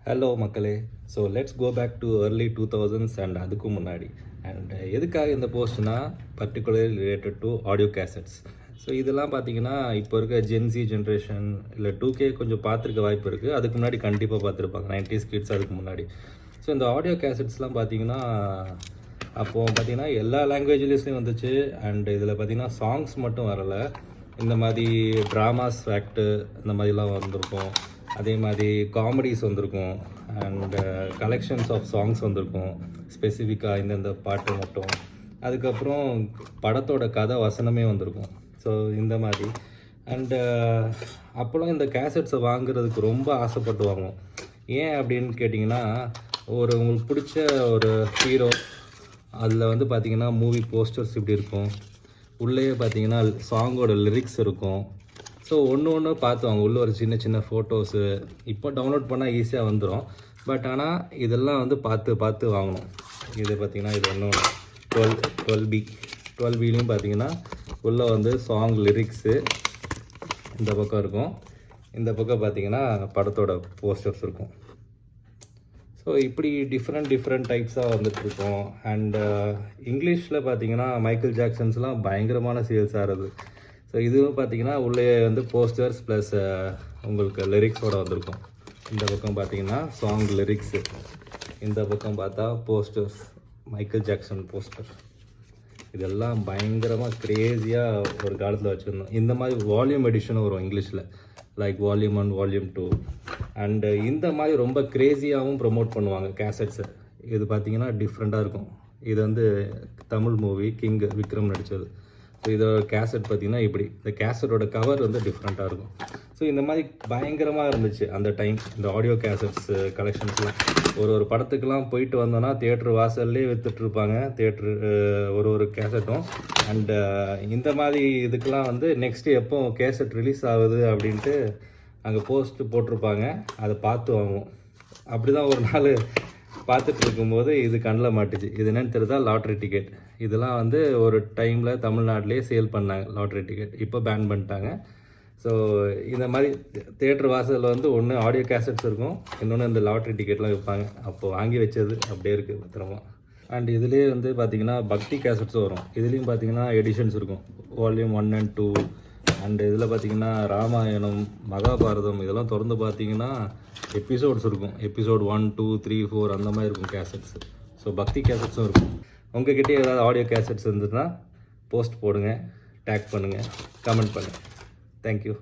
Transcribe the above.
Hello மக்களே. So let's go back to early 2000s and அதுக்கு முன்னாடி. அண்ட் எதுக்காக இந்த போஸ்ட்னா particularly related to audio cassettes. So இதெல்லாம் பார்த்தீங்கன்னா இப்போ இருக்க ஜென்சி ஜென்ரேஷன் இல்லை 2K கொஞ்சம் பார்த்துருக்க வாய்ப்பு இருக்குது. அதுக்கு முன்னாடி கண்டிப்பாக பார்த்துருப்பாங்க 90s கிட்ஸ் அதுக்கு முன்னாடி. ஸோ இந்த ஆடியோ கேசட்ஸ்லாம் பார்த்தீங்கன்னா அப்போது பார்த்தீங்கன்னா எல்லா லாங்குவேஜ்லேயும் வந்துச்சு. அண்ட் இதில் பார்த்தீங்கன்னா சாங்ஸ் மட்டும் வரலை, இந்த மாதிரி ட்ராமாஸ் ஃபேக்ட்டு இந்த மாதிரிலாம் வந்திருக்கும். அதே மாதிரி காமெடிஸ் வந்திருக்கும் அண்ட் கலெக்ஷன்ஸ் ஆஃப் சாங்ஸ் வந்திருக்கும் ஸ்பெசிஃபிக்காக இந்தந்த பாட்டு மட்டும். அதுக்கப்புறம் படத்தோட கதை வசனமே வந்திருக்கும். ஸோ இந்த மாதிரி அண்டு அப்போலாம் இந்த கேசட்ஸை வாங்குறதுக்கு ரொம்ப ஆசைப்பட்டு வாங்குவோம். ஏன் அப்படின்னு கேட்டிங்கன்னா, உங்களுக்கு பிடிச்ச ஒரு ஹீரோ அதில் வந்து பார்த்திங்கன்னா மூவி போஸ்டர்ஸ் இப்படி இருக்கும், உள்ளே பார்த்தீங்கன்னா சாங்கோட லிரிக்ஸ் இருக்கும். ஸோ ஒன்று பார்த்து வாங்க, உள்ள ஒரு சின்ன சின்ன ஃபோட்டோஸு இப்போ டவுன்லோட் பண்ணால் ஈஸியாக வந்துடும். பட் ஆனால் இதெல்லாம் வந்து பார்த்து வாங்கணும். இது பார்த்திங்கன்னா இது ஒன்று 12Bலையும் பார்த்திங்கன்னா உள்ளே வந்து சாங் லிரிக்ஸு இந்த பக்கம் இருக்கும், இந்த பக்கம் பார்த்திங்கன்னா படத்தோட போஸ்டர்ஸ் இருக்கும். ஸோ இப்படி டிஃப்ரெண்ட் டைப்ஸாக வந்துட்டுருக்கோம். அண்டு இங்கிலீஷில் பார்த்திங்கன்னா மைக்கேல் ஜாக்சன்ஸ்லாம் பயங்கரமான சேல்ஸ் ஆகிறது. ஸோ இதுவும் பார்த்திங்கன்னா உள்ளே வந்து போஸ்டர்ஸ் ப்ளஸ் உங்களுக்கு லிரிக்ஸோடு வந்திருக்கும். இந்த பக்கம் பார்த்திங்கன்னா சாங் லிரிக்ஸு, இந்த பக்கம் பார்த்தா போஸ்டர்ஸ், மைக்கேல் ஜாக்சன் போஸ்டர். இதெல்லாம் பயங்கரமாக க்ரேஸியாக ஒரு காலத்தில் வச்சுருந்தோம். இந்த மாதிரி வால்யூம் எடிஷனும் வரும் இங்கிலீஷில், லைக் வால்யூம் 1 வால்யூம் 2. அண்டு இந்த மாதிரி ரொம்ப க்ரேஸியாகவும் ப்ரொமோட் பண்ணுவாங்க கேசட்ஸை. இது பார்த்திங்கன்னா டிஃப்ரெண்ட்டாக இருக்கும். இது வந்து தமிழ் மூவி கிங் விக்ரம் நடித்தது. ஸோ இதோட கேசட் பார்த்திங்கன்னா இப்படி, இந்த கேசட்டோட கவர் வந்து டிஃப்ரெண்ட்டாக இருக்கும். ஸோ இந்த மாதிரி பயங்கரமாக இருந்துச்சு அந்த டைம் இந்த ஆடியோ கேசட்ஸ் கலெக்ஷன்ஸ்லாம். ஒரு படத்துக்கெலாம் போயிட்டு வந்தோன்னா தியேட்ரு வாசல்லே விற்றுட்ருப்பாங்க ஒரு கேசட்டும். அண்டு இந்த மாதிரி இதுக்கெலாம் வந்து நெக்ஸ்ட்டு எப்போ கேசட் ரிலீஸ் ஆகுது அப்படின்ட்டு அங்கே போஸ்ட்டு போட்டிருப்பாங்க, அதை பார்த்து வாங்குவோம். அப்படி தான் ஒரு நாள் பார்த்துட்டு இருக்கும்போது இது கண்ணில் மாட்டுச்சு. இது என்னென்னு தெரியுதா, லாட்ரி டிக்கெட். இதெல்லாம் வந்து ஒரு டைமில் தமிழ்நாட்டிலே சேல் பண்ணாங்க லாட்ரி டிக்கெட், இப்போ பேன் பண்ணிட்டாங்க. ஸோ இந்த மாதிரி தியேட்டர் வாசலில் வந்து ஒன்று ஆடியோ கேசட்ஸ் இருக்கும், இன்னொன்று இந்த லாட்ரி டிக்கெட்லாம் விற்பாங்க. அப்போ வாங்கி வச்சது அப்படியே இருக்குது பத்திரமா. அண்ட் இதுலேயே வந்து பார்த்திங்கன்னா பக்தி கேசட்ஸும் வரும். இதுலேயும் பார்த்திங்கன்னா எடிஷன்ஸ் இருக்கும், வால்யூம் 1 and 2. அண்டு இதில் பார்த்திங்கன்னா ராமாயணம், மகாபாரதம் இதெல்லாம் திறந்து பார்த்திங்கன்னா எபிசோட்ஸ் இருக்கும். எபிசோட் 1, 2, 3, 4 அந்த மாதிரி இருக்கும் கேசட்ஸு. ஸோ பக்தி கேசட்ஸும் இருக்கும். உங்கள்கிட்ட ஏதாவது ஆடியோ கேசட்ஸ் இருந்ததுன்னா போஸ்ட் போடுங்க, டேக் பண்ணுங்கள், கமெண்ட் பண்ணுங்கள். தேங்க்யூ.